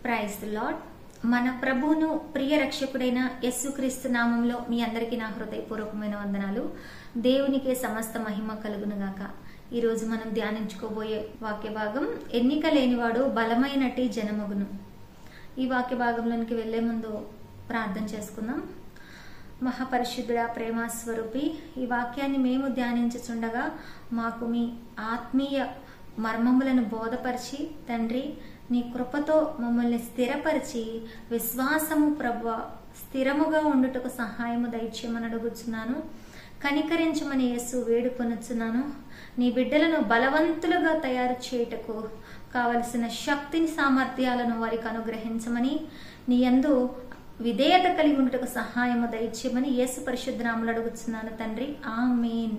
Praise the lord. మన ప్రభువును ప్రియ రక్షకుడైన యేసుక్రీస్తు నామంలో మీ అందరికీ నా హృదయపూర్వకమైన వందనాలు. దేవునికే సమస్త మహిమ కలుగునుగాక. ఈ రోజు మనం ధ్యానించుకోబోయే వాక్య భాగం, ఎన్నిక లేనివాడు బలమైనటి జనమగును. ఈ వాక్య భాగంలోనికి వెళ్లే ముందు ప్రార్థన చేసుకుందాం. మహాపరిశుద్ధుడా, ప్రేమ స్వరూపి, ఈ వాక్యాన్ని మేము ధ్యానించుచుండగా మాకు మీ ఆత్మీయ మర్మములను బోధపరిచి తండ్రి, నీ కృపతో మమ్మల్ని స్థిరపరిచి విశ్వాసము ప్రభువ స్థిరముగా ఉండుటకు సహాయము దయచేయమని అడుగుచున్నాను. కనికరించమని యేసు వేడుకొనుచున్నాను. నీ బిడ్డలను బలవంతులుగా తయారు చేయుటకు కావలసిన శక్తిని సామర్థ్యాలను వారికి అనుగ్రహించమని, నీ యందు విధేయత కలిగి ఉండుటకు సహాయము దయచేయమని యేసు పరిశుద్ధ నామములో అడుగుచున్నాను తండ్రి, ఆమేన్.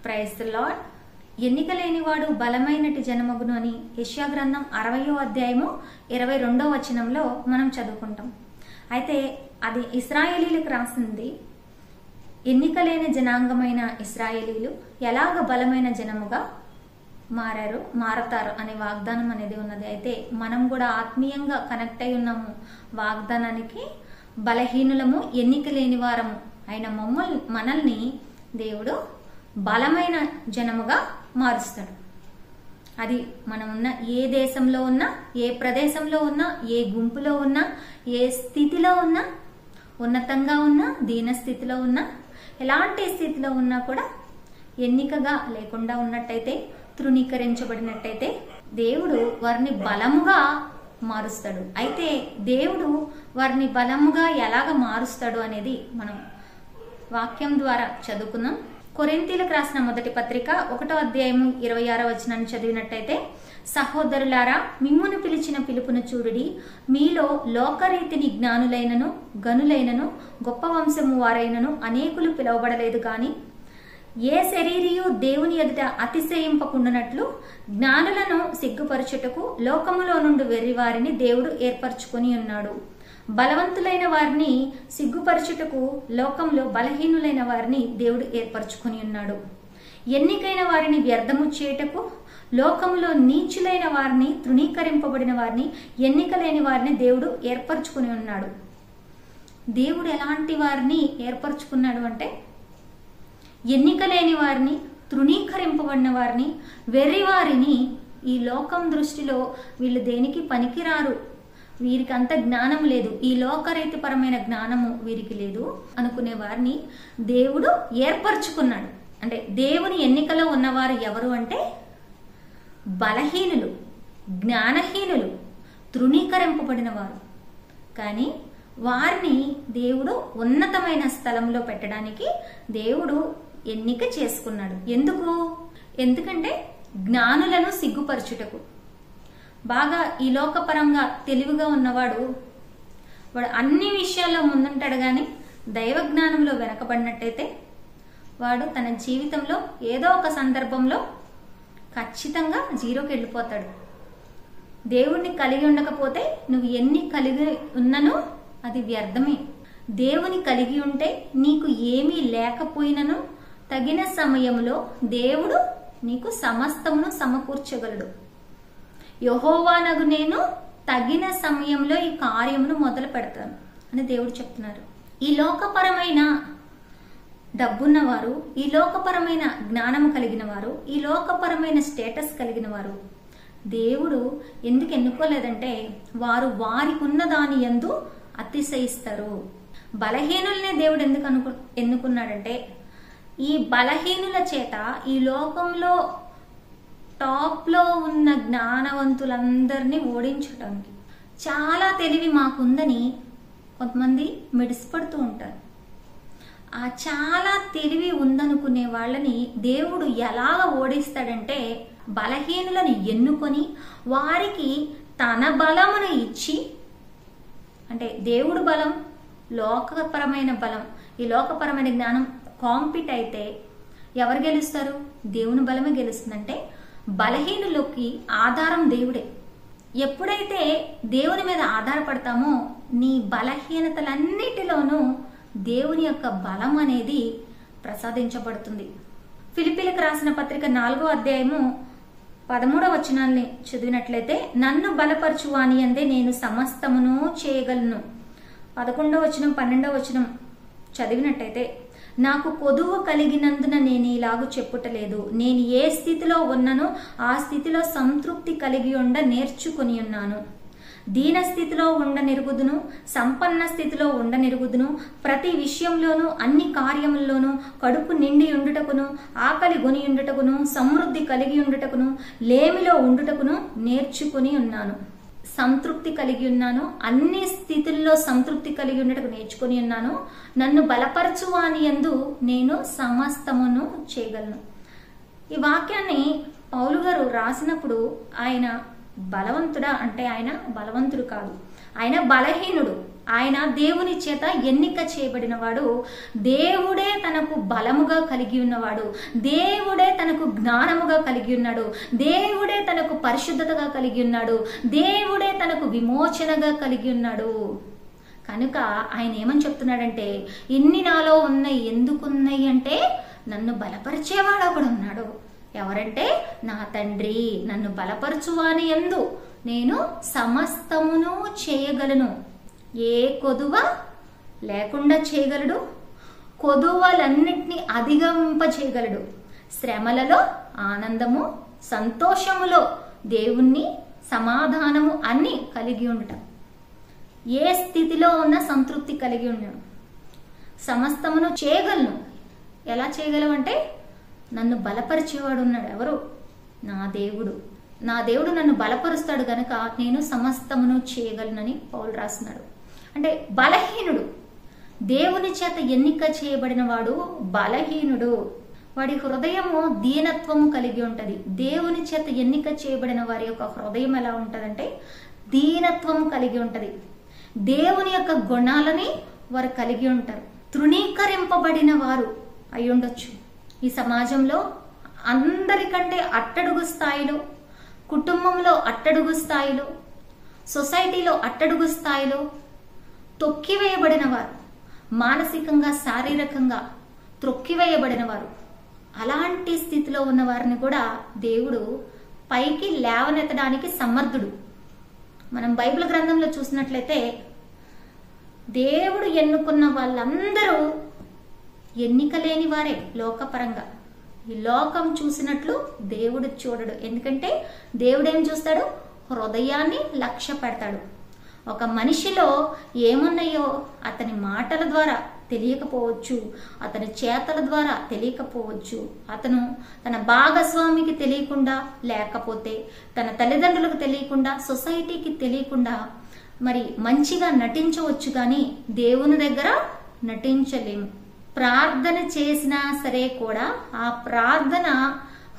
Praise the lord. ఎన్నిక లేనివాడు బలమైనటి జనమగును అని యెషయా గ్రంథం 60వ అధ్యాయము 22వ వచనంలో మనం చదువుకుంటాం. అయితే అది ఇశ్రాయేలీలకు రాసింది. ఎన్నిక లేని జనాంగమైన ఇశ్రాయేలీలు ఎలాగ బలమైన జనముగా మారతారు అనే వాగ్దానం అనేది ఉన్నది. అయితే మనం కూడా ఆత్మీయంగా కనెక్ట్ అయి ఉన్నాము వాగ్దానానికి. బలహీనులము, ఎన్నిక లేని వారము అయిన మనల్ని దేవుడు బలమైన జనముగా మారుస్తాడు. అది మనం ఉన్న ఏ దేశంలో ఉన్నా, ఏ ప్రదేశంలో ఉన్నా, ఏ గుంపులో ఉన్నా, ఏ స్థితిలో ఉన్నా, ఉన్నతంగా ఉన్నా, దీన స్థితిలో ఉన్నా, ఎలాంటి స్థితిలో ఉన్నా కూడా ఎన్నికగా లేకుండా ఉన్నట్టయితే, తృణీకరించబడినట్టయితే దేవుడు వారిని బలముగా మారుస్తాడు. అయితే దేవుడు వారిని బలముగా ఎలాగ మారుస్తాడు అనేది మనం వాక్యం ద్వారా చదువుకుందాం. కొరింథీయులకు రాసిన మొదటి పత్రిక 1వ అధ్యాయము 26వ వచనాన్ని చదివినట్టయితే, సహోదరులారా, మిమ్మును పిలిచిన పిలుపును చూడుడి. మీలో లోకరీతిని జ్ఞానులైనను గనులైనను గొప్ప వంశము వారైనను అనేకులు పిలువబడలేదు గాని, ఏ శరీరియు దేవుని ఎదుట అతిశయింపకుండానట్లు జ్ఞానులను సిగ్గుపరచుటకు లోకములో నుండి వెర్రివారిని దేవుడు ఏర్పరచుకొని ఉన్నాడు. బలవంతులైన వారిని సిగ్గుపరచుటకు లోకంలో బలహీనులైన వారిని దేవుడు ఏర్పరచుకొని ఉన్నాడు. ఎన్నికైన వారిని వ్యర్థము చేయుటకు లోకంలో నీచులైన వారిని, తృణీకరింపబడిన వారిని, ఎన్నిక లేని వారిని దేవుడు ఏర్పరచుకుని ఉన్నాడు. దేవుడు ఎలాంటి వారిని ఏర్పరచుకున్నాడు అంటే, ఎన్నిక లేని వారిని, తృణీకరింపబడిన వారిని, వెర్రివారిని. ఈ లోకం దృష్టిలో వీళ్ళు దేనికి పనికిరారు, వీరికి అంత జ్ఞానం లేదు, ఈ లోకరీతిపరమైన జ్ఞానము వీరికి లేదు అనుకునే వారిని దేవుడు ఏర్పరచుకున్నాడు. అంటే దేవుని ఎన్నికలో ఉన్నవారు ఎవరు అంటే, బలహీనులు, జ్ఞానహీనులు, తృణీకరింపబడిన వారు. కానీ వారిని దేవుడు ఉన్నతమైన స్థలంలో పెట్టడానికి దేవుడు ఎన్నిక చేసుకున్నాడు. ఎందుకంటే జ్ఞానులను సిగ్గుపరచుటకు. బాగా ఈ లోకపరంగా తెలివిగా ఉన్నవాడు వాడు అన్ని విషయాల్లో ముందుంటాడు, కానీ దైవ జ్ఞానంలో వెనకబడినట్టయితే వాడు తన జీవితంలో ఏదో ఒక సందర్భంలో ఖచ్చితంగా జీరోకి వెళ్ళిపోతాడు. దేవుణ్ణి కలిగి ఉండకపోతే నువ్వు ఎన్ని కలిగి ఉన్నను అది వ్యర్థమే. దేవుని కలిగి ఉంటే నీకు ఏమీ లేకపోయినను తగిన సమయంలో దేవుడు నీకు సమస్తమును సమకూర్చగలడు. యెహోవానగు నేను తగిన సమయంలో ఈ కార్యమును మొదలు పెడతాను అని దేవుడు చెప్తున్నారు. ఈ లోకపరమైన డబ్బున్నవారు, ఈ లోకపరమైన జ్ఞానము కలిగిన వారు, ఈ లోకపరమైన స్టేటస్ కలిగిన వారు దేవుడు ఎందుకు ఎన్నుకోలేదంటే, వారు వారికి ఉన్న దాని యందు అతిశయిస్తారు. బలహీనులనే దేవుడు ఎందుకు ఎన్నుకున్నాడంటే, ఈ బలహీనుల చేత ఈ లోకంలో టాప్ లో ఉన్న జ్ఞానవంతులందరినీ ఓడించడానికి. చాలా తెలివి మాకుందని కొంతమంది మిడిసిపడుతూ ఉంటారు. ఆ చాలా తెలివి ఉందనుకునే వాళ్ళని దేవుడు ఎలాగ ఓడిస్తాడంటే, బలహీనులను ఎన్నుకొని వారికి తన బలమును ఇచ్చి, అంటే దేవుడు బలం, లోకపరమైన బలం, ఈ లోకపరమైన జ్ఞానం కాంపిట్ అయితే ఎవరు గెలుస్తారు? దేవుని బలమే గెలుస్తుందంటే బలహీనులకి ఆధారం దేవుడే. ఎప్పుడైతే దేవుని మీద ఆధారపడతామో నీ బలహీనతలన్నిటిలోనూ దేవుని యొక్క బలం అనేది ప్రసాదించబడుతుంది. ఫిలిప్పీలకు రాసిన పత్రిక 4వ అధ్యాయము 13వ వచనాన్ని చదివినట్లయితే, నన్ను బలపరచువాని అందే నేను సమస్తమును చేయగలను. 11వ వచనం 12వ వచనం చదివినట్టయితే, నాకు కొదువు కలిగినందున నేను ఇలాగు చెప్పుటలేదు, నేను ఏ స్థితిలో ఉన్ననో ఆ స్థితిలో సంతృప్తి కలిగి ఉండ నేర్చుకుని ఉన్నాను. దీన స్థితిలో ఉండనెరుగుదును, సంపన్న స్థితిలో ఉండనెరుగుదును, ప్రతి విషయంలోనూ అన్ని కార్యముల్లోనూ కడుపు నిండి ఉండుటకును, ఆకలి గొని ఉండుటకును, సమృద్ధి కలిగి ఉండుటకును, లేమిలో ఉండుటకును నేర్చుకుని ఉన్నాను. సంతృప్తి కలిగి ఉన్నాను, అన్ని స్థితుల్లో సంతృప్తి కలిగి ఉండటకు నేర్చుకుని ఉన్నాను. నన్ను బలపరచువాని యందు నేను సమస్తమును చేయగలను. ఈ వాక్యాన్ని పౌలు గారు రాసినప్పుడు ఆయన బలవంతుడా అంటే ఆయన బలవంతుడు కాదు, ఆయన బలహీనుడు. ఆయన దేవుని చేత ఎన్నిక చేయబడిన వాడు, దేవుడే తనకు బలముగా కలిగి ఉన్నవాడు, దేవుడే తనకు జ్ఞానముగా కలిగి ఉన్నాడు, దేవుడే తనకు పరిశుద్ధతగా కలిగి ఉన్నాడు, దేవుడే తనకు విమోచనగా కలిగి ఉన్నాడు. కనుక ఆయన ఏమని చెప్తున్నాడంటే, ఇన్ని నాలో ఉన్నాయి, ఎందుకున్నాయి అంటే నన్ను బలపరిచేవాడు ఒకడు ఉన్నాడు. ఎవరంటే నా తండ్రి. నన్ను బలపరచువాని యందు నేను సమస్తమును చేయగలను. ఏ కొదువ లేకుండా చేయగలడు, కొదువలన్నిటినీ అధిగమింపచేయగలడు. శ్రమలలో ఆనందము, సంతోషములో దేవుణ్ణి, సమాధానము అన్ని కలిగి ఉండటం. ఏ స్థితిలో ఉన్న సంతృప్తి కలిగి ఉండడం. సమస్తమును చేయగలను. ఎలా చేయగలవంటే నన్ను బలపరిచేవాడు ఉన్నాడు. ఎవరు? నా దేవుడు. నా దేవుడు నన్ను బలపరుస్తాడు గనక నేను సమస్తమును చేయగలనని పౌలు రాస్తున్నాడు. అంటే బలహీనుడు, దేవుని చేత ఎన్నిక చేయబడిన వాడు బలహీనుడు. వాడి హృదయము దీనత్వము కలిగి ఉంటది. దేవుని చేత ఎన్నిక చేయబడిన వారి యొక్క హృదయం ఎలా ఉంటదంటే దీనత్వము కలిగి ఉంటది. దేవుని యొక్క గుణాలని వారు కలిగి ఉంటారు. తృణీకరింపబడిన వారు అయి ఉండొచ్చు. ఈ సమాజంలో అందరికంటే అట్టడుగు స్థాయిలో, కుటుంబంలో అట్టడుగు స్థాయిలో, సొసైటీలో అట్టడుగు స్థాయిలో తొక్కివేయబడిన వారు, మానసికంగా శారీరకంగా త్రొక్కివేయబడిన వారు, అలాంటి స్థితిలో ఉన్న వారిని కూడా దేవుడు పైకి లేవనెత్తడానికి సమర్థుడు. మనం బైబిల్ గ్రంథంలో చూసినట్లయితే దేవుడు ఎన్నుకున్న వాళ్ళందరూ ఎన్నిక లేని వారే లోకపరంగా. ఈ లోకం చూసినట్లు దేవుడు చూడడు. ఎందుకంటే దేవుడు ఏం చూస్తాడు? హృదయాన్ని లక్ష్య పెడతాడు. ఒక మనిషిలో ఏమున్నాయో అతని మాటల ద్వారా తెలియకపోవచ్చు, అతని చేతల ద్వారా తెలియకపోవచ్చు, అతను తన భాగస్వామికి తెలియకుండా, లేకపోతే తన తల్లిదండ్రులకు తెలియకుండా, సొసైటీకి తెలియకుండా మరి మంచిగా నటించవచ్చు, కానీ దేవుని దగ్గర నటించలేము. ప్రార్థన చేసినా సరే కూడా ఆ ప్రార్థన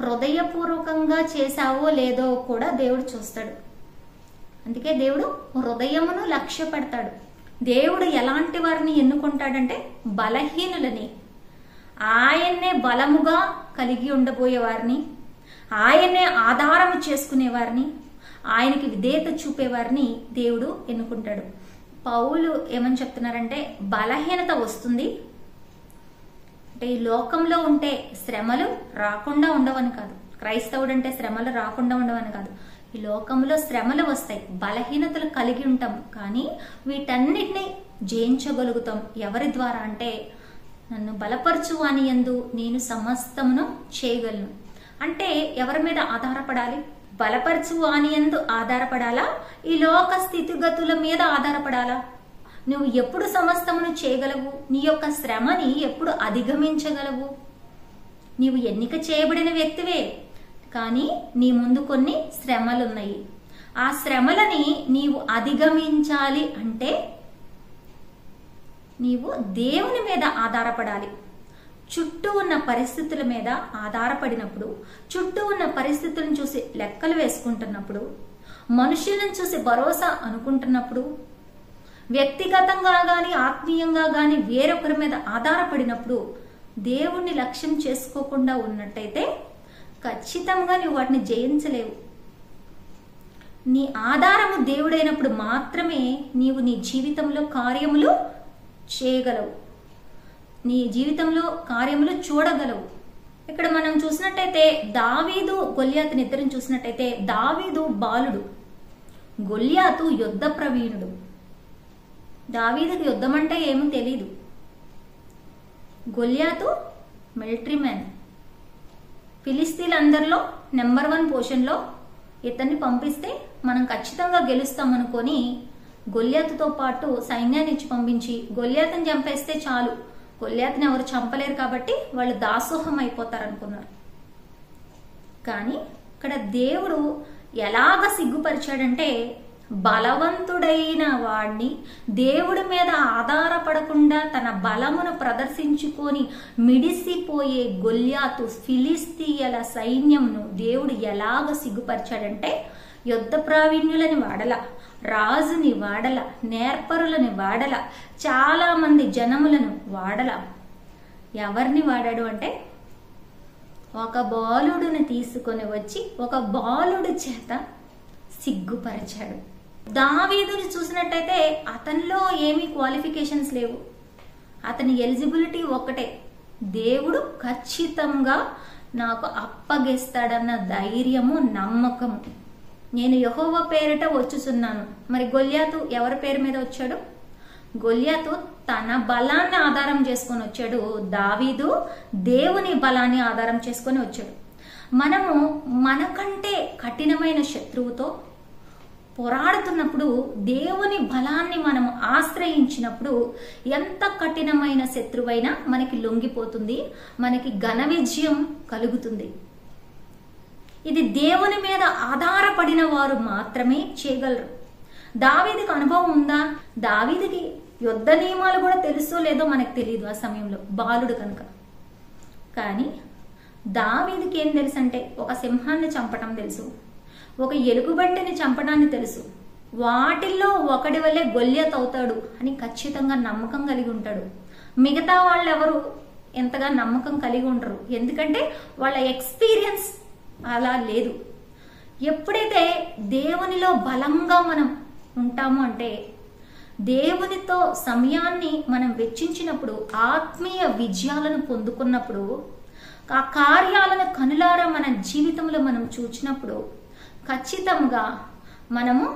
హృదయపూర్వకంగా చేశావో లేదో కూడా దేవుడు చూస్తాడు. అందుకే దేవుడు హృదయమును లక్ష్య పెడతాడు. దేవుడు ఎలాంటి వారిని ఎన్నుకుంటాడంటే బలహీనులని, ఆయన్నే బలముగా కలిగి ఉండబోయే వారిని, ఆయన్నే ఆధారము చేసుకునే వారిని, ఆయనకి విధేయత చూపేవారిని దేవుడు ఎన్నుకుంటాడు. పౌలు ఏమని చెప్తున్నారంటే బలహీనత వస్తుంది అంటే ఈ లోకంలో ఉంటే శ్రమలు రాకుండా ఉండవని కాదు, క్రైస్తవుడు అంటే శ్రమలు రాకుండా ఉండవని కాదు. ఈ లోకంలో శ్రమలు వస్తాయి, బలహీనతలు కలిగి ఉంటాం, కానీ వీటన్నిటిని జయించగలుగుతాం. ఎవరి ద్వారా అంటే నన్ను బలపరచువాని యందు నేను సమస్తమును చేయగలను. అంటే ఎవరి మీద ఆధారపడాలి? బలపరచువాని యందు ఆధారపడాలా? ఈ లోక స్థితిగతుల మీద ఆధారపడాలా? నువ్వు ఎప్పుడు సమస్తమును చేయగలవు? నీ యొక్క శ్రమని ఎప్పుడు అధిగమించగలవు? నీవు ఎన్నిక చేయబడిన వ్యక్తివే, కానీ నీ ముందు కొన్ని శ్రమలున్నాయి. ఆ శ్రమలని నీవు అధిగమించాలి అంటే నీవు దేవుని మీద ఆధారపడాలి. చుట్టూ ఉన్న పరిస్థితుల మీద ఆధారపడినప్పుడు, చుట్టూ ఉన్న పరిస్థితులను చూసి లెక్కలు వేసుకుంటున్నప్పుడు, మనుషులను చూసి భరోసా అనుకుంటున్నప్పుడు, వ్యక్తిగతంగా గాని ఆత్మీయంగా గాని వేరొకరి మీద ఆధారపడినప్పుడు దేవుణ్ణి లక్ష్యం చేసుకోకుండా ఉన్నట్టయితే ఖచ్చితంగా నువ్వు వాటిని జయించలేవు. నీ ఆధారము దేవుడైనప్పుడు మాత్రమే నీవు నీ జీవితంలో కార్యములు చేయగలవు, నీ జీవితంలో కార్యములు చూడగలవు. ఇక్కడ మనం చూసినట్టయితే దావీదు గొల్యాతుని ఇద్దరిని చూసినట్టయితే దావీదు బాలుడు, గొల్యాతు యుద్ధ ప్రవీణుడు. దావీదుకి యుద్ధం అంటే ఏమో తెలీదు. గొల్యాతు మిలిటరీ మ్యాన్. ఫిలిస్తీన్లందరిలో నెంబర్ 1 పొజిషన్లో ఇతన్ని పంపిస్తే మనం ఖచ్చితంగా గెలుస్తాం అనుకొని గొల్యాతుతో పాటు సైన్యాన్ని ఇచ్చి పంపించి గొల్యాతుని చంపేస్తే చాలు, గొల్యాతుని ఎవరు చంపలేరు కాబట్టి వాళ్ళు దాసోహం అయిపోతారనుకున్నారు. కానీ ఇక్కడ దేవుడు ఎలాగ సిగ్గుపరిచాడంటే, బలవంతుడైన వాడిని, దేవుడి మీద ఆధారపడకుండా తన బలమును ప్రదర్శించుకొని మిడిసిపోయే గొల్యాతు ఫిలిస్తీయుల సైన్యంను దేవుడు ఎలాగ సిగ్గుపరిచాడంటే, యుద్ధ ప్రావీణ్యులని వాడల, రాజుని వాడల, నేర్పరులని వాడల, చాలా మంది జనములను వాడల. ఎవరిని వాడాడు అంటే, ఒక బాలుడిని తీసుకొని వచ్చి ఒక బాలుడి చేత సిగ్గుపరిచాడు. దావీదుని చూసినట్టయితే అతనిలో ఏమీ క్వాలిఫికేషన్స్ లేవు. అతని ఎలిజిబిలిటీ ఒక్కటే, దేవుడు ఖచ్చితంగా నాకు అప్పగిస్తాడన్న ధైర్యము, నమ్మకము. నేను యెహోవా పేరిట వచ్చుచున్నాను. మరి గొల్యాతు ఎవరి పేరు మీద వచ్చాడు? గొల్యాతు తన బలాన్ని ఆధారం చేసుకొని వచ్చాడు. దావీదు దేవుని బలాన్ని ఆధారం చేసుకొని వచ్చాడు. మనము మనకంటే కఠినమైన శత్రువుతో పోరాడుతున్నప్పుడు దేవుని బలాన్ని మనము ఆశ్రయించినప్పుడు ఎంత కఠినమైన శత్రువైనా మనకి లొంగిపోతుంది, మనకి ఘన విజయం కలుగుతుంది. ఇది దేవుని మీద ఆధారపడిన వారు మాత్రమే చేయగలరు. దావీదుకి అనుభవం ఉందా? దావీదుకి యుద్ధ నియమాలు కూడా తెలుసో లేదో మనకు తెలియదు ఆ సమయంలో, బాలుడు కనుక. కానీ దావీదుకి ఏం తెలుసు అంటే, ఒక సింహాన్ని చంపటం తెలుసు, ఒక ఎలుగుబంటిని చంపడాన్ని తెలుసు. వాటిల్లో ఒకటి వల్లే గొల్యాతు అవుతాడు అని ఖచ్చితంగా నమ్మకం కలిగి ఉంటాడు. మిగతా వాళ్ళు ఎవరు ఎంతగా నమ్మకం కలిగి ఉండరు, ఎందుకంటే వాళ్ళ ఎక్స్పీరియన్స్ అలా లేదు. ఎప్పుడైతే దేవునిలో బలంగా మనం ఉంటామో అంటే, దేవునితో సమయాన్ని మనం వెచ్చించినప్పుడు, ఆత్మీయ విజయాలను పొందుకున్నప్పుడు, ఆ కార్యాలను కనులారా మన జీవితంలో మనం చూచినప్పుడు ఖచ్చితంగా మనము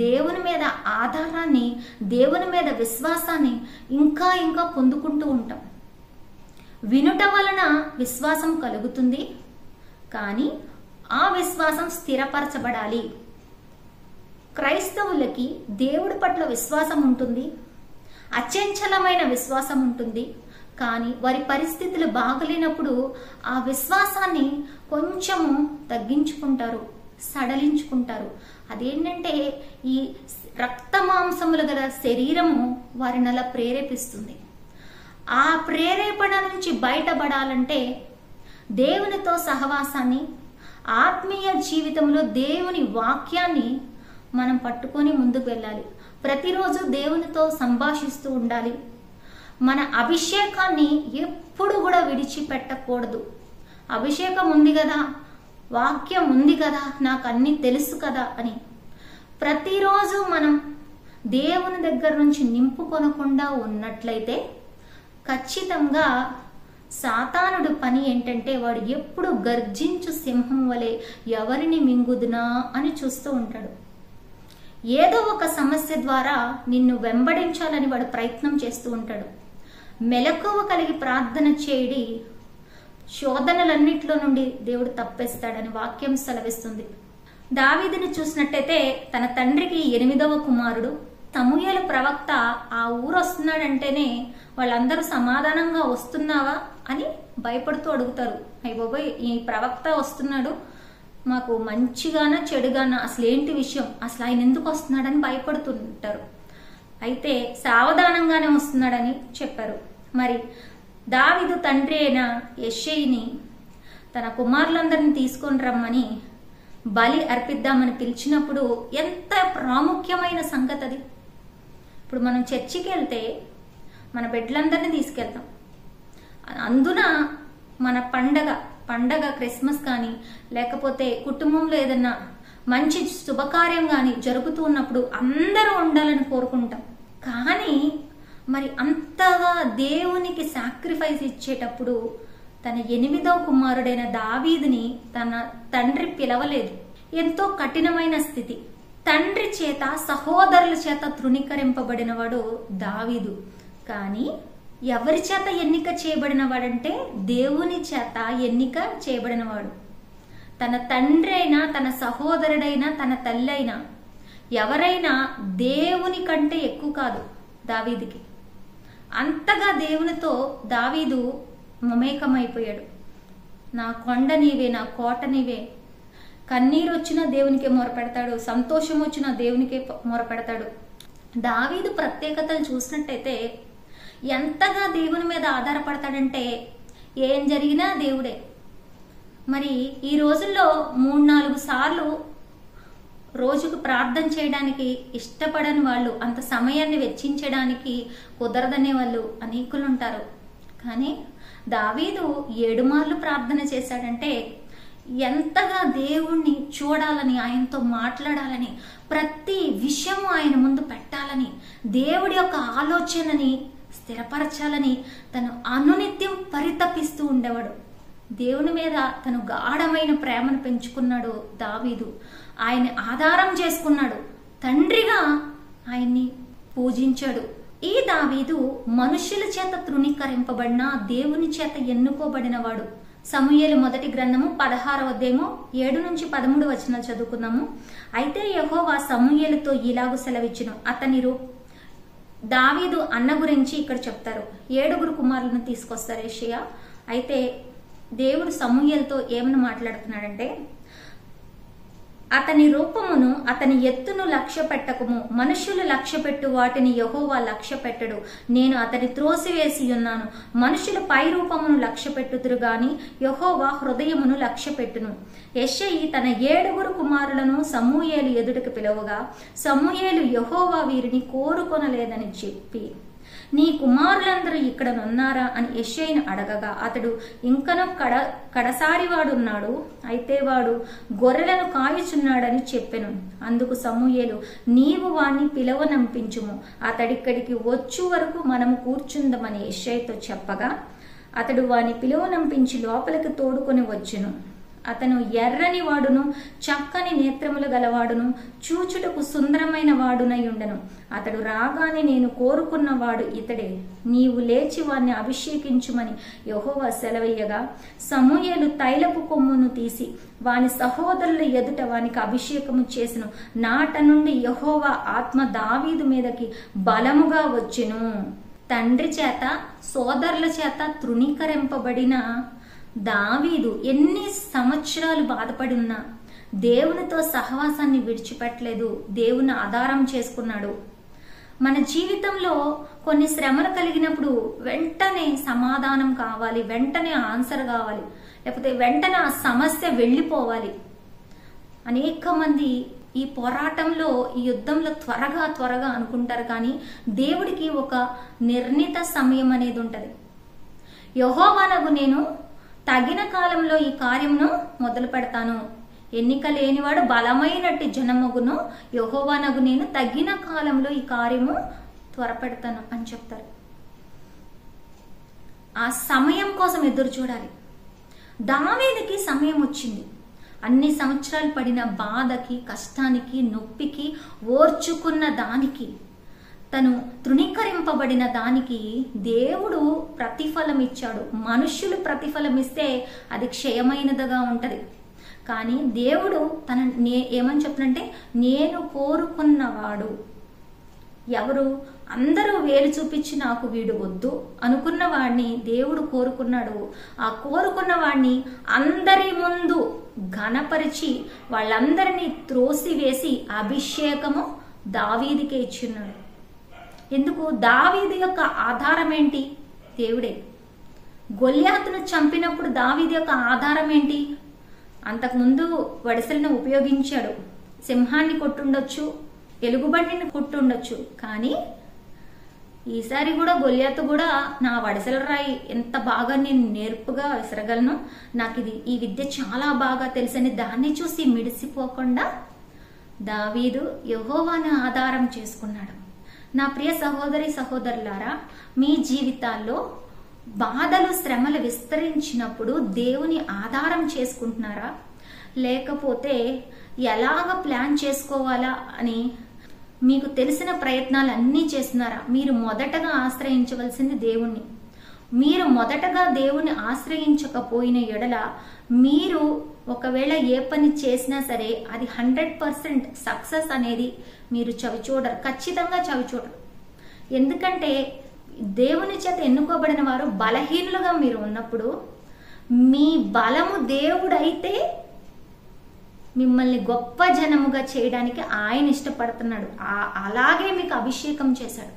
దేవుని మీద ఆధారాన్ని, దేవుని మీద విశ్వాసాన్ని ఇంకా ఇంకా పొందుకుంటూ ఉంటాం. వినుట వలన విశ్వాసం కలుగుతుంది, కానీ ఆ విశ్వాసం స్థిరపరచబడాలి. క్రైస్తవులకి దేవుడి పట్ల విశ్వాసం ఉంటుంది, అచంచలమైన విశ్వాసం ఉంటుంది. కానీ వారి పరిస్థితులు బాగలేనప్పుడు ఆ విశ్వాసాన్ని కొంచెము తగ్గించుకుంటారు, సడలించుకుంటారు. అదేంటంటే, ఈ రక్తమాంసములు గల శరీరము వారిని అలా ప్రేరేపిస్తుంది. ఆ ప్రేరేపణ నుంచి బయటపడాలంటే దేవునితో సహవాసాన్ని, ఆత్మీయ జీవితంలో దేవుని వాక్యాన్ని మనం పట్టుకొని ముందుకు వెళ్ళాలి. ప్రతిరోజు దేవునితో సంభాషిస్తూ ఉండాలి. మన అభిషేకాన్ని ఎప్పుడు కూడా విడిచిపెట్టకూడదు. అభిషేకం ఉంది కదా, వాక్యం ఉంది కదా, నాకు అన్ని తెలుసు కదా అని ప్రతిరోజు మనం దేవుని దగ్గర నుంచి నింపుకొనకుండా ఉన్నట్లయితే ఖచ్చితంగా సాతానుడు పని ఏంటంటే, వాడు ఎప్పుడు గర్జించు సింహం వలె ఎవరిని మింగుదునా అని చూస్తూ ఉంటాడు. ఏదో ఒక సమస్య ద్వారా నిన్ను వెంబడించాలని వాడు ప్రయత్నం చేస్తూ ఉంటాడు. మెలకువ కలిగి ప్రార్థన చేయడి, శోధనలన్నిట్లో నుండి దేవుడు తప్పిస్తాడని వాక్యం సెలవిస్తుంది. దావీదుని చూసినట్టయితే తన తండ్రికి 8వ కుమారుడు. సమూయేలు ప్రవక్త ఆ ఊరు వస్తున్నాడంటేనే వాళ్ళందరూ సమాధానంగా వస్తున్నావా అని భయపడుతూ అడుగుతారు. అయ్య బాబోయ్, ఈ ప్రవక్త వస్తున్నాడు, మాకు మంచిగానా చెడుగానా, అసలు ఏంటి విషయం, అసలు ఆయన ఎందుకు వస్తున్నాడని భయపడుతుంటారు. అయితే సావధానంగానే వస్తున్నాడని చెప్పారు. మరి దావీదు తండ్రి అయిన యెష్షయిని తన కుమారులందరినీ తీసుకొని రమ్మని బలి అర్పిద్దామని పిలిచినప్పుడు ఎంత ప్రాముఖ్యమైన సంగతి అది. ఇప్పుడు మనం చర్చికి వెళ్తే మన బిడ్డలందరినీ తీసుకెళ్తాం. అందున మన పండగ క్రిస్మస్ కానీ లేకపోతే కుటుంబంలో ఏదన్నా మంచి శుభకార్యం కానీ జరుగుతూ ఉన్నప్పుడు అందరూ ఉండాలని కోరుకుంటాం. కానీ మరి అంతగా దేవునికి సాక్రిఫైస్ ఇచ్చేటప్పుడు తన 8వ కుమారుడైన దావీదుని తన తండ్రి పిలవలేదు. ఎంతో కఠినమైన స్థితి. తండ్రి చేత, సహోదరుల చేత తృణీకరింపబడినవాడు దావీదు. కానీ ఎవరి చేత ఎన్నిక చేయబడినవాడంటే దేవుని చేత ఎన్నిక చేయబడినవాడు. తన తండ్రి అయినా, తన సహోదరుడైనా, తన తల్లి అయినా ఎవరైనా దేవుని కంటే ఎక్కువ కాదు దావీదుకి. అంతగా దేవునితో దావీదు మమేకమైపోయాడు. నా కొండ నీవే, నా కోట నీవే. కన్నీరు వచ్చినా దేవునికే మొరపెడతాడు, సంతోషం వచ్చినా దేవునికే మొరపెడతాడు. దావీదు ప్రత్యేకతలు చూసినట్టయితే ఎంతగా దేవుని మీద ఆధారపడతాడంటే ఏం జరిగినా దేవుడే. మరి ఈ రోజుల్లో 3-4 సార్లు రోజుకు ప్రార్థన చేయడానికి ఇష్టపడని వాళ్ళు, అంత సమయాన్ని వెచ్చించడానికి కుదరదనే వాళ్ళు అనేకులు ఉంటారు. కానీ దావీదు 7 మార్లు ప్రార్థన చేశాడంటే ఎంతగా దేవుణ్ణి చూడాలని, ఆయనతో మాట్లాడాలని, ప్రతి విషయము ఆయన ముందు పెట్టాలని, దేవుడి యొక్క ఆలోచనని స్థిరపరచాలని తను అనునిత్యం పరితపిస్తూ ఉండేవాడు. దేవుని మీద తను గాఢమైన ప్రేమను పెంచుకున్నాడు దావీదు. ఆయన్ని ఆధారం చేసుకున్నాడు. తండ్రిగా ఆయన్ని పూజించాడు. ఈ దావీదు మనుషుల చేత తృణీకరింపబడిన, దేవుని చేత ఎన్నుకోబడినవాడు. సమూయేలు మొదటి గ్రంథము 16వ అధ్యాయము 7-13 వచనాలు చదువుకుందాము. అయితే యెహోవా సమూయేలుతో ఇలాగు సెలవిచ్చును. దావీదు అన్న గురించి ఇక్కడ చెప్తారు. 7 కుమారులను తీసుకొస్తారు యెషయా. అయితే దేవుడు సమూయేలుతో ఏమని మాట్లాడుతున్నాడంటే, అతని రూపమును, అతని ఎత్తును లక్ష్య పెట్టకము. మనుషులు లక్ష్య పెట్టు వాటిని యెహోవా లక్ష్య పెట్టడు. నేను అతని త్రోసివేసి ఉన్నాను. మనుషుల పై రూపమును లక్ష్య పెట్టుదురు గాని యెహోవా హృదయమును లక్ష్య పెట్టును. యెషయి తన 7 కుమారులను సమూయేలు ఎదుటకు పిలువగా సమూయేలు యెహోవా వీరిని కోరుకొనలేదని చెప్పి, నీ కుమారులందరూ ఇక్కడ ఉన్నారా అని యెషయిని అడగగా అతడు, ఇంకనూ కడసారివాడున్నాడు, అయితే వాడు గొర్రెలను కాయుచున్నాడని చెప్పెను. అందుకు సమూయేలు, నీవు వాణ్ణి పిలవనంపించుము, అతడిక్కడికి వచ్చు వరకు మనము కూర్చుందమని యెషయితో చెప్పగా అతడు వాని పిలువనంపించి లోపలికి తోడుకొని వచ్చును. అతను ఎర్రని వాడును, చక్కని నేత్రములు గలవాడును, చూచుటకు సుందరమైన వాడునై ఉండను. అతడు రాగానే నేను కోరుకున్నవాడు ఇతడే. నీవు లేచి వాణ్ణి అభిషేకించుమని యెహోవా సెలవీయగా సమూయేలు తైలపు కొమ్మును తీసి వాని సహోదరుల ఎదుట వానికి అభిషేకము చేసెను. నాట నుండి యెహోవా ఆత్మ దావీదు మీదకి బలముగా వచ్చెను. తండ్రి చేత, సోదరుల చేత తృణీకరింపబడిన దావీదు ఎన్ని సంవత్సరాలు బాధపడి ఉన్నా దేవునితో సహవాసాన్ని విడిచిపెట్టలేదు. దేవుని ఆధారం చేసుకున్నాడు. మన జీవితంలో కొన్ని శ్రమలు కలిగినప్పుడు వెంటనే సమాధానం కావాలి, వెంటనే ఆన్సర్ కావాలి, లేకపోతే వెంటనే ఆ సమస్య వెళ్ళిపోవాలి. అనేక మంది ఈ పోరాటంలో, ఈ యుద్ధంలో త్వరగా అనుకుంటారు. కానీ దేవుడికి ఒక నిర్ణీత సమయం అనేది ఉంటది. యెహోవానగు నేను తగిన కాలంలో ఈ కార్యమును మొదలు పెడతాను. ఎన్నిక లేనివాడు బలమైనట్టి జనమగును, యెహోవానగు నేను తగిన కాలంలో ఈ కార్యము త్వరపెడతాను అని చెప్తారు. ఆ సమయం కోసం ఎదురు చూడాలి. దావీదుకి సమయం వచ్చింది. అన్ని సంవత్సరాలు పడిన బాధకి, కష్టానికి, నొప్పికి, ఓర్చుకున్న దానికి, తను తృణీకరింపబడిన దానికి దేవుడు ప్రతిఫలం ఇచ్చాడు. మనుష్యులు ప్రతిఫలం ఇస్తే అది క్షయమైనదిగా ఉంటది. కానీ దేవుడు ఏమని చెప్తున్నంటే, నేను కోరుకున్నవాడు ఎవరు? అందరూ వేలు చూపించి నాకు వీడు వద్దు అనుకున్న వాడిని దేవుడు కోరుకున్నాడు. ఆ కోరుకున్న వాడిని అందరి ముందు ఘనపరిచి వాళ్ళందరినీ త్రోసివేసి అభిషేకము దావీదుకే ఇచ్చున్నాడు. ఎందుకు? దావీదు యొక్క ఆధారం ఏంటి? దేవుడే. గొల్యాతును చంపినప్పుడు దావీదు యొక్క ఆధారం ఏంటి? అంతకుముందు వడిసెలను ఉపయోగించాడు. సింహాన్ని కొట్టుండొచ్చు, ఎలుగుబండిని కొట్టుండొచ్చు. కానీ ఈసారి కూడా గొల్యాతు కూడా, నా వడిసెల రాయి ఎంత బాగా నేను నేర్పుగా విసరగలను, నాకు ఈ విద్య చాలా బాగా తెలుసని దాన్ని చూసి మిడిసిపోకుండా దావీదు యెహోవాను ఆధారం చేసుకున్నాడు. నా ప్రియ సహోదరి సహోదరులారా, మీ జీవితాల్లో బాధలు శ్రమలు విస్తరించినప్పుడు దేవుని ఆధారం చేసుకుంటున్నారా, లేకపోతే ఎలాగ ప్లాన్ చేసుకోవాలా అని మీకు తెలిసిన ప్రయత్నాలు అన్నీ చేస్తున్నారా? మీరు మొదటగా ఆశ్రయించవలసింది దేవుణ్ణి. మీరు మొదటగా దేవుని ఆశ్రయించకపోయిన ఎడల మీరు ఒకవేళ ఏ పని చేసినా సరే అది 100% సక్సెస్ అనేది మీరు చవిచూడరు, ఖచ్చితంగా చవిచూడరు. ఎందుకంటే దేవుని చేత ఎన్నుకోబడిన వారు బలహీనులుగా మీరు ఉన్నప్పుడు మీ బలము దేవుడైతే మిమ్మల్ని గొప్ప జనముగా చేయడానికి ఆయన ఇష్టపడుతున్నాడు. అలాగే మీకు అభిషేకం చేశాడు.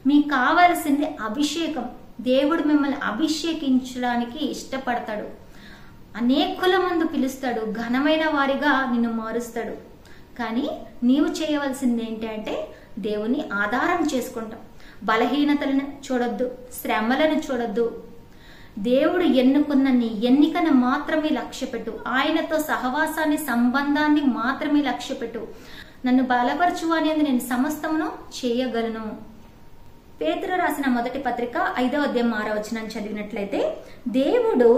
మీకు కావాల్సింది అభిషేకం. దేవుడు మిమ్మల్ని అభిషేకించడానికి ఇష్టపడతాడు. అనేకుల మందు పిలుస్తాడు, ఘనమైన వారిగా నిన్ను మారుస్తాడు. కానీ నీవు చేయవలసింది ఏంటి అంటే దేవుని ఆధారం చేసుకుంటాం. బలహీనతలను చూడొద్దు, శ్రమలను చూడొద్దు. దేవుడు ఎన్నుకున్న నీ ఎన్నికను మాత్రమే లక్ష్యపెట్టు. ఆయనతో సహవాసాన్ని, సంబంధాన్ని మాత్రమే లక్ష్యపెట్టు. నన్ను బలపరచు అనేది నేను సమస్తమును చేయగలను. పేతురు రాసిన మొదటి పత్రిక 5వ అధ్యాయం 6వ వచనం చదివినట్లయితే, దేవుడు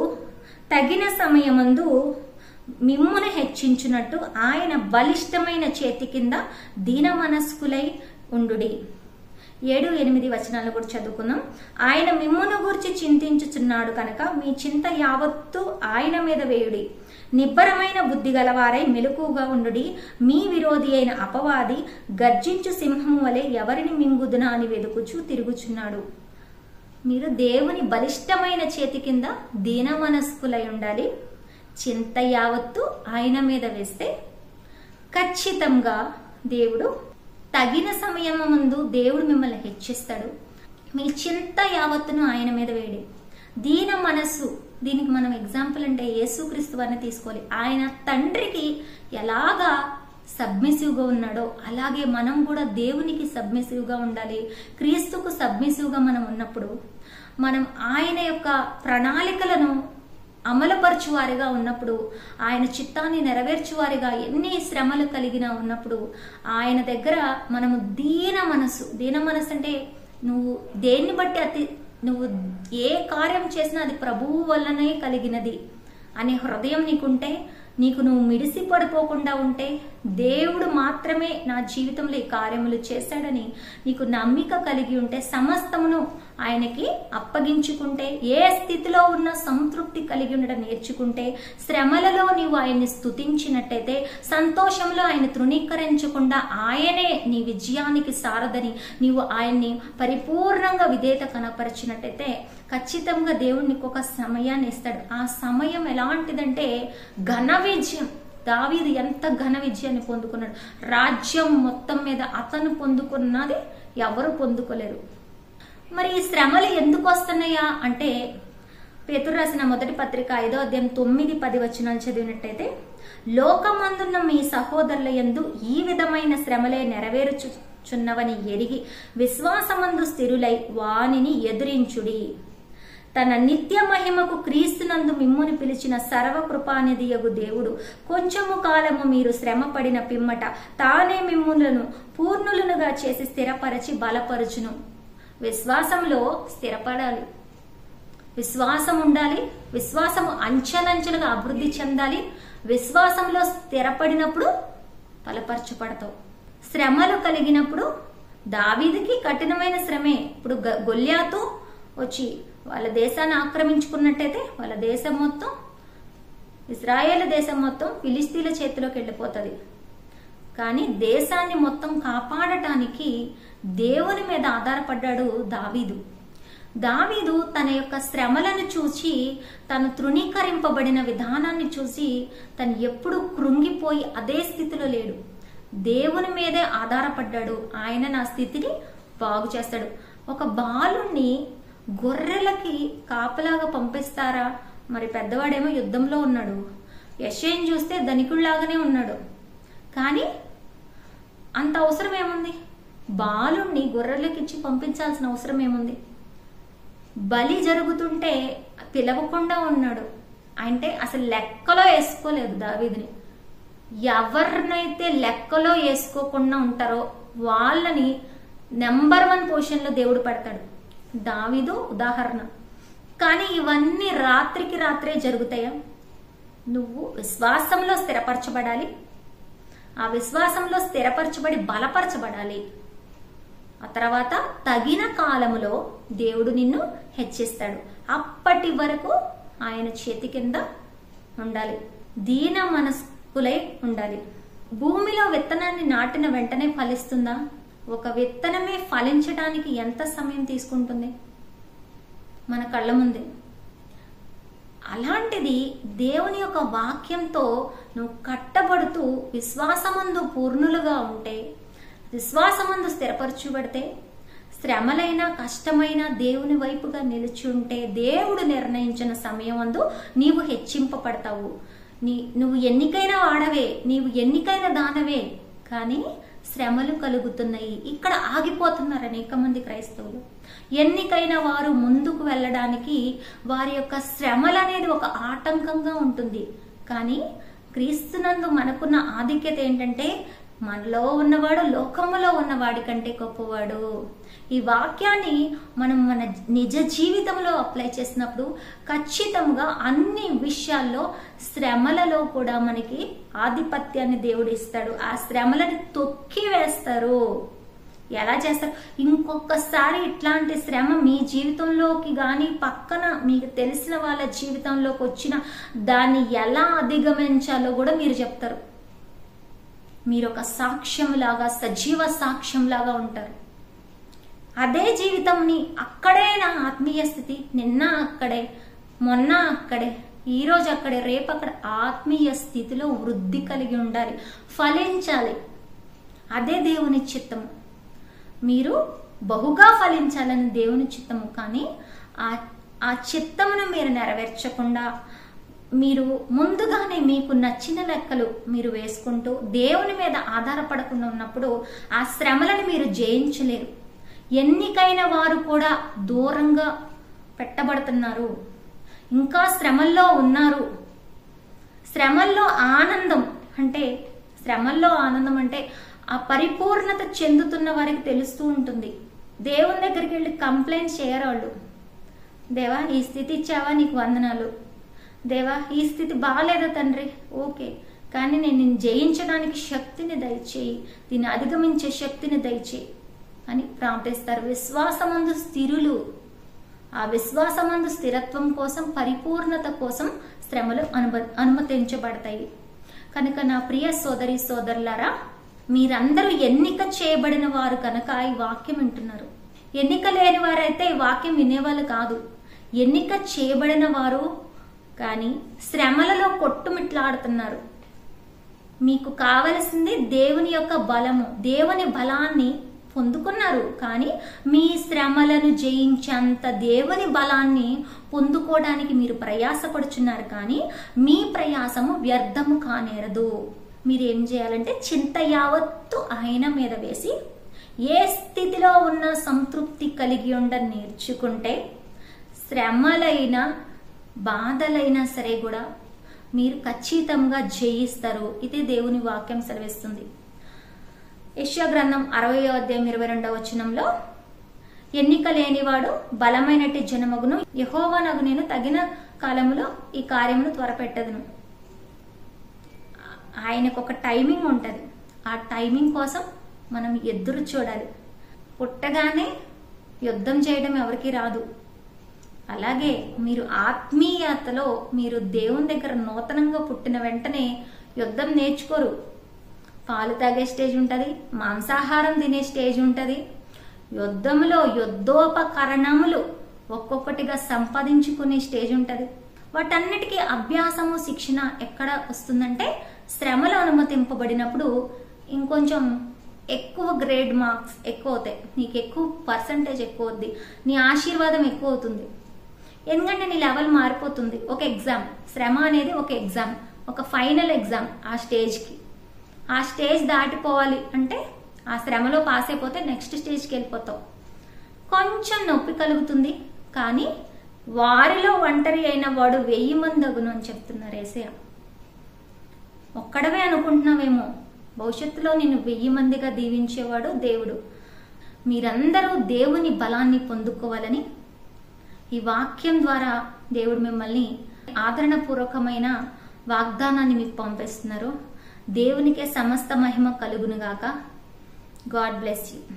తగిన సమయమందు మిమ్మును హెచ్చించునట్టు ఆయన బలిష్టమైన చేతి కింద దీన మనస్కులై ఉండుడి. 7, 8 వచనాలు కూడా చదువుకుందాం. ఆయన మిమ్మును గురించి చింతించుచున్నాడు కనుక మీ చింత యావత్తు ఆయన మీద వేయుడి. నిబ్బరమైన బుద్ధి గలవారై మెలకుగా ఉండుడి. మీ విరోధి అయిన అపవాది గర్జించు సింహము వలె ఎవరిని మింగుదునా అని వెదుకుచూ తిరుగుచున్నాడు. మీరు దేవుని బలిష్టమైన చేతి కింద దీన మనస్కులై ఉండాలి. చింత యావత్తు ఆయన మీద వేస్తే ఖచ్చితంగా దేవుడు తగిన సమయం ముందు దేవుడు మిమ్మల్ని హెచ్చిస్తాడు. మీ చింత యావత్తును ఆయన మీద వేయడి. దీన మనస్సు, దీనికి మనం ఎగ్జాంపుల్ అంటే యేసుక్రీస్తు వారిని తీసుకోవాలి. ఆయన తండ్రికి ఎలాగా సబ్మిసివ్గా ఉన్నాడో అలాగే మనం కూడా దేవునికి సబ్మిసివ్గా ఉండాలి. క్రీస్తుకు సబ్మిసివ్గా మనం ఉన్నప్పుడు మనం ఆయన యొక్క ప్రణాళికలను అమలుపరచువారిగా ఉన్నప్పుడు, ఆయన చిత్తాన్ని నెరవేర్చువారిగా ఎన్ని శ్రమలు కలిగినా ఉన్నప్పుడు ఆయన దగ్గర మనము దీన మనసు అంటే నువ్వు దేన్ని బట్టి నువ్వు ఏ కార్యం చేసినా అది ప్రభువు వల్లనే కలిగినది అనే హృదయం నీకుంటే, నువ్వు మిడిసి పడిపోకుండా ఉంటే, దేవుడు మాత్రమే నా జీవితంలో ఈ కార్యములు చేశాడని నీకు నమ్మిక కలిగి ఉంటే, సమస్తమును ఆయనకి అప్పగించుకుంటే, ఏ స్థితిలో ఉన్న సంతృప్తి కలిగి ఉండడం నేర్చుకుంటే, శ్రమలలో నీవు ఆయన్ని స్తుతించినట్టయితే, సంతోషంలో ఆయన తృణీకరించకుండా ఆయనే నీ విజయానికి సారథని నీవు ఆయన్ని పరిపూర్ణంగా విధేయత కనపరిచినట్టయితే ఖచ్చితంగా దేవుడు నీకు ఒక సమయాన్ని ఇస్తాడు. ఆ సమయం ఎలాంటిదంటే ఘన విజయం. దావీదు ఎంత ఘన విజయాన్ని పొందుకున్నాడు. రాజ్యం మొత్తం మీద అతను పొందుకున్నది ఎవరు పొందుకోలేరు. మరి ఈ శ్రమలు ఎందుకు వస్తున్నాయా అంటే, పేతురు రాసిన మొదటి పత్రిక 5వ అధ్యాయం 9, 10 వచనాలు చదివినట్టయితే, లోకమందున్న మీ సహోదరుల యందు ఈ విధమైన శ్రమలే నెరవేరుచున్నవని ఎరిగి విశ్వాసమందు స్థిరులై వానిని ఎదిరించుడి. తన నిత్య మహిమకు క్రీస్తునందు మిమ్ముని పిలిచిన సర్వకృపానిధియగు దేవుడు కొంచెము కాలము మీరు శ్రమ పడిన పిమ్మట తానే మిమ్ములను పూర్ణులనుగా చేసి స్థిరపరచి బలపరుచును. విశ్వాసంలో స్థిరపడాలి, విశ్వాసం ఉండాలి, విశ్వాసము అంచెలంచెలుగా అభివృద్ధి చెందాలి. విశ్వాసంలో స్థిరపడినప్పుడు బలపరచబడతావు. శ్రమలు కలిగినప్పుడు దావీదుకి కఠినమైన శ్రమే. ఇప్పుడు గొల్యాతు వచ్చి వాళ్ళ దేశాన్ని ఆక్రమించుకున్నట్టయితే వాళ్ళ దేశం మొత్తం, ఇశ్రాయేలు దేశం మొత్తం ఫిలిస్తీన్ల చేతిలోకి వెళ్ళిపోతుంది. కానీ దేశాన్ని మొత్తం కాపాడటానికి దేవుని మీద ఆధారపడ్డాడు దావీదు తన యొక్క శ్రమలను చూసి, తను తృణీకరింపబడిన విధానాన్ని చూసి తను ఎప్పుడు కృంగిపోయి అదే స్థితిలో లేడు. దేవుని మీదే ఆధారపడ్డాడు. ఆయన నా స్థితిని బాగు చేస్తాడు. ఒక బాలుణ్ణి గొర్రెలకి కాపలాగా పంపిస్తారా? మరి పెద్దవాడేమో యుద్ధంలో ఉన్నాడు. యెషయాని చూస్తే ధనికుడిలాగానే ఉన్నాడు. కానీ అంత అవసరం ఏముంది? బాలుణ్ణి గొర్రెలకి ఇచ్చి పంపించాల్సిన అవసరం ఏముంది? బలి జరుగుతుంటే పిలవకుండా ఉన్నాడు. అంటే అసలు లెక్కలో వేసుకోలేదు దావీదుని. ఎవరినైతే లెక్కలో వేసుకోకుండా ఉంటారో వాళ్ళని నెంబర్ 1 పొజిషన్లో దేవుడు పెడతాడు. దావీదు ఉదాహరణ. కానీ ఇవన్నీ రాత్రికి రాత్రే జరుగుతాయా? నువ్వు విశ్వాసంలో స్థిరపరచబడాలి. ఆ విశ్వాసంలో స్థిరపరచబడి బలపరచబడాలి. ఆ తర్వాత తగిన కాలములో దేవుడు నిన్ను హెచ్చిస్తాడు. అప్పటి వరకు ఆయన చేతి కింద ఉండాలి. దీన మనస్కులై ఉండాలి. భూమిలో విత్తనాన్ని నాటిన వెంటనే ఫలిస్తుందా? ఒక విత్తనమే ఫలించడానికి ఎంత సమయం తీసుకుంటుంది? మన కళ్ళ ముందే. అలాంటిది దేవుని యొక్క వాక్యంతో నువ్వు కట్టబడుతూ విశ్వాసమందు పూర్ణులుగా ఉంటే, విశ్వాసమందు స్థిరపరచబడితే, శ్రమలైన కష్టమైన దేవుని వైపుగా నిలిచి ఉంటే, దేవుడు నిర్ణయించిన సమయం అందు నీవు హెచ్చింపబడతావు. నువ్వు ఎన్నికైన వాడవే, నీవు ఎన్నికైన దానవే, కానీ శ్రమలు కలుగుతున్నాయి. ఇక్కడ ఆగిపోతున్నారు అనేక మంది క్రైస్తవులు. ఎన్నికైన వారు ముందుకు వెళ్ళడానికి వారి యొక్క శ్రమలు అనేది ఒక ఆటంకంగా ఉంటుంది. కానీ క్రీస్తునందు మనకున్న ఆధిక్యత ఏంటంటే, మనలో ఉన్నవాడు లోకములో ఉన్నవాడి కంటే గొప్పవాడు. ఈ వాక్యాన్ని మనం మన నిజ జీవితంలో అప్లై చేసినప్పుడు ఖచ్చితంగా అన్ని విషయాల్లో శ్రమలలో కూడా మనకి ఆధిపత్యాన్ని దేవుడు ఇస్తాడు. ఆ శ్రమలను తొక్కి వేస్తారు. ఎలా చేస్తారు? ఇంకొకసారి ఇట్లాంటి శ్రమ మీ జీవితంలోకి కానీ పక్కన మీకు తెలిసిన వాళ్ళ జీవితంలోకి వచ్చిన దాన్ని ఎలా అధిగమించాలో కూడా మీరు చెప్తారు. మీరు ఒక సాక్ష్యంలాగా, సజీవ సాక్ష్యంలాగా ఉంటారు. అదే జీవితంని అక్కడే నా ఆత్మీయ స్థితి, నిన్న అక్కడే, మొన్న అక్కడే, ఈరోజు అక్కడే, రేపు అక్కడ ఆత్మీయ స్థితిలో వృద్ధి కలిగి ఉండాలి, ఫలించాలి. అదే దేవుని చిత్తము. మీరు బహుగా ఫలించాలని దేవుని చిత్తము. కానీ ఆ చిత్తమును మీరు నెరవేర్చకుండా మీరు ముందుగానే మీకు నచ్చిన లెక్కలు మీరు వేసుకుంటూ దేవుని మీద ఆధారపడకుండా ఉన్నప్పుడు ఆ శ్రమలను మీరు జయించలేరు. ఎన్నికైన వారు కూడా దూరంగా పెట్టబడుతున్నారు. ఇంకా శ్రమల్లో ఉన్నారు. శ్రమల్లో ఆనందం అంటే ఆ పరిపూర్ణత చెందుతున్న వారికి తెలుస్తూ ఉంటుంది. దేవుని దగ్గరికి వెళ్ళి కంప్లైంట్ చేయరు వాళ్ళు. దేవా ఈ స్థితి ఇచ్చావా, నీకు వందనాలు. దేవా ఈ స్థితి బాగాలేదా తండ్రి, ఓకే, కానీ నేను నిన్ను జయించడానికి శక్తిని దయచేయి, దీన్ని అధిగమించే శక్తిని దయచేయి అని ప్రార్థిస్తారు. విశ్వాసమందు స్థిరులు. ఆ విశ్వాసమందు స్థిరత్వం కోసం, పరిపూర్ణత కోసం శ్రమలు అనుమతించబడతాయి. కనుక నా ప్రియ సోదరి సోదరులారా, మీరందరూ ఎన్నిక చేయబడిన వారు కనుక ఈ వాక్యం వింటున్నారు. ఎన్నిక లేని వారైతే ఈ వాక్యం వినేవాళ్ళు కాదు. ఎన్నిక చేయబడిన వారు కానీ శ్రమలలో కొట్టుమిట్లాడుతున్నారు. మీకు కావలసింది దేవుని యొక్క బలము. దేవుని బలాన్ని పొందుకున్నారు, కానీ మీ శ్రమలను జయించేంత దేవుని బలాన్ని పొందుకోవడానికి మీరు ప్రయాసపడుచున్నారు. కానీ మీ ప్రయాసము వ్యర్థము కానేరదు. మీరేం చేయాలంటే చింత యావత్తు ఆయన మీద వేసి ఏ స్థితిలో ఉన్న సంతృప్తి కలిగి ఉండ నేర్చుకుంటే శ్రమలైనా బాధలైనా సరే కూడా మీరు ఖచ్చితంగా జయిస్తారు. ఇదే దేవుని వాక్యం సెలవిస్తుంది. యెషయా గ్రంథం 60వ అధ్యాయం 22వ వచనంలో, ఎన్నిక లేనివాడు బలమైనట్టి జనమగును, యెహోవానగు నేను తగిన కాలములో ఈ కార్యమును త్వరపెట్టదును. ఆయనకు ఒక టైమింగ్ ఉంటుంది. ఆ టైమింగ్ కోసం మనం ఎదురు చూడాలి. పుట్టగానే యుద్ధం చేయడం ఎవరికి రాదు. అలాగే మీరు ఆత్మీయతలో మీరు దేవుని దగ్గర నూతనంగా పుట్టిన వెంటనే యుద్ధం నేర్చుకోరు. పాలు తాగే స్టేజ్ ఉంటుంది, మాంసాహారం తినే స్టేజ్ ఉంటుంది. యుద్ధంలో యుద్ధోపకరణములు ఒక్కొక్కటిగా సంపాదించుకునే స్టేజ్ ఉంటుంది. వాటన్నిటికీ అభ్యాసము, శిక్షణ ఎక్కడ వస్తుందంటే శ్రమలు అనుమతింపబడినప్పుడు ఇంకొంచెం ఎక్కువ గ్రేడ్ మార్క్స్ ఎక్కువ అవుతాయి, నీకు ఎక్కువ పర్సంటేజ్ ఎక్కువ అవుద్ది, నీ ఆశీర్వాదం ఎక్కువ అవుతుంది. ఎందుకంటే నీ లెవెల్ మారిపోతుంది. ఒక ఎగ్జామ్, శ్రమ అనేది ఒక ఎగ్జామ్, ఒక ఫైనల్ ఎగ్జామ్. ఆ స్టేజ్ దాటిపోవాలి అంటే ఆ శ్రమలో పాస్ అయిపోతే నెక్స్ట్ స్టేజ్కి వెళ్ళిపోతావు. కొంచెం నొప్పి కలుగుతుంది, కానీ వారిలో ఒంటరి అయిన వాడు 1000 మంది అగును అని చెప్తున్నారు యేసయ్య. ఒక్కడవే అనుకుంటున్నావేమో, భవిష్యత్తులో నిన్ను 1000 మందిగా దీవించేవాడు దేవుడు. మీరందరూ దేవుని బలాన్ని పొందుకోవాలని ఈ వాక్యం ద్వారా దేవుడు మిమ్మల్ని ఆదరణపూర్వకమైన వాగ్దానాన్ని మీకు పంపిస్తున్నారు. దేవునికే సమస్త మహిమ కలుగునుగాక. God bless you.